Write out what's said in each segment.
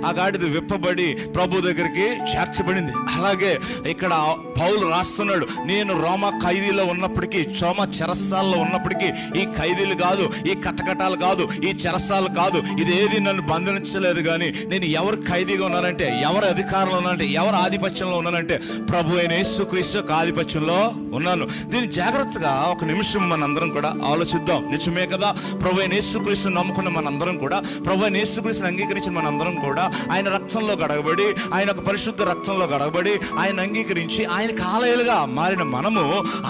ఆ గాడిద విప్పబడి ప్రభు దగ్గరికి చేర్చబడింది. అలాగే ఇక్కడ పౌలు రాస్తున్నాడు, నేను రోమా ఖైదీలో ఉన్నప్పటికీ, రోమా చెరసాల్లో ఉన్నప్పటికీ, ఈ ఖైదీలు కాదు, ఈ కటకటాలు కాదు, ఈ చెరసాలు కాదు, ఇదేది నన్ను బంధించలేదు. కానీ నేను ఎవరు ఖైదీగా ఉన్నానంటే, ఎవరి అధికారంలో ఉన్నానంటే, ఎవరి ఆధిపత్యంలో ఉన్నానంటే ప్రభు అయిన యేసుక్రీస్తు యొక్క ఆధిపత్యంలో ఉన్నాను. దీన్ని జాగ్రత్తగా ఒక నిమిషం మనందరం కూడా ఆలోచిద్దాం. నిజమే కదా, ప్రభు అయిన యేసుక్రీస్తుని నమ్ముకున్న మనందరం కూడా, ప్రభు అయిన యేసుక్రీస్తుని అంగీకరించిన మనందరం కూడా ఆయన రక్తంలో గడగబడి, ఆయన ఒక పరిశుద్ధ రక్తంలో గడగబడి, ఆయన అంగీకరించి ఆయనకు ఆలయాలుగా మారిన మనము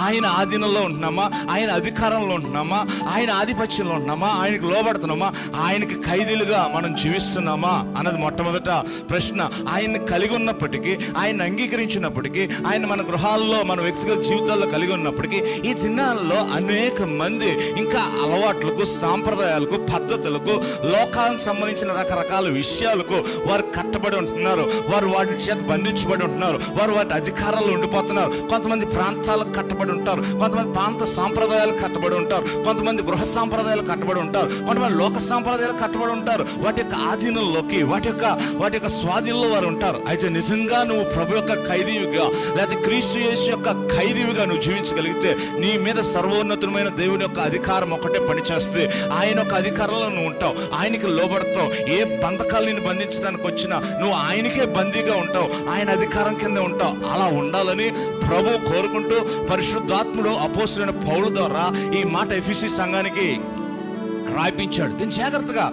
ఆయన ఆధీనంలో ఉంటున్నామా, ఆయన అధికారంలో ఉంటున్నామా, ఆయన ఆధిపత్యంలో ఉంటున్నామా, ఆయనకు లోబడుతున్నామా, ఆయనకి ఖైదీలుగా మనం జీవిస్తున్నామా అన్నది మొట్టమొదట ప్రశ్న. ఆయన్ని కలిగి ఉన్నప్పటికీ, ఆయన అంగీకరించినప్పటికీ, ఆయన మన గృహాల్లో, మన వ్యక్తిగత జీవితాల్లో కలిగి ఉన్నప్పటికీ, ఈ జిన్నాల్లో అనేక మంది ఇంకా అలవాట్లకు, సాంప్రదాయాలకు, పద్ధతులకు, లోకానికి సంబంధించిన రకరకాల విషయాలకు వారు కట్టబడి ఉంటున్నారు. వారు వాటి చేత బంధించబడి ఉంటున్నారు. వారు వాటి అధికారాల్లో ఉండిపోతున్నారు. కొంతమంది ప్రాంతాలకు కట్టబడి ఉంటారు, కొంతమంది ప్రాంత సాంప్రదాయాలకు కట్టబడి ఉంటారు, కొంతమంది గృహ సాంప్రదాయాలు కట్టబడి ఉంటారు, కొంతమంది లోక సాంప్రదాయాలు కట్టబడి ఉంటారు. వాటి యొక్క ఆధీనంలోకి, వాటి యొక్క స్వాధీనంలో వారు ఉంటారు. అయితే నిజంగా నువ్వు ప్రభు యొక్క ఖైదీవిగా, లేకపోతే క్రీస్తు యేసు యొక్క ఖైదీవిగా నువ్వు జీవించగలిగితే నీ మీద సర్వోన్నతమైన దేవుని యొక్క అధికారం ఒకటే పనిచేస్తుంది. ఆయన యొక్క అధికారంలో నువ్వు ఉంటావు, ఆయనకి లోబడతావు. ఏ బంధకాలు నిన్ను బంధించడానికి వచ్చినా నువ్వు ఆయనకే బందీగా ఉంటావు, ఆయన అధికారం కింద ఉంటావు. అలా ఉండాలని ప్రభు కోరుకుంటూ పరిశుద్ధాత్ముడు అపోస్తలుడైన పౌలు ద్వారా ఈ మాట ఎఫెసీ సంఘానికి రాయించాడు. దీన్ని జాగ్రత్తగా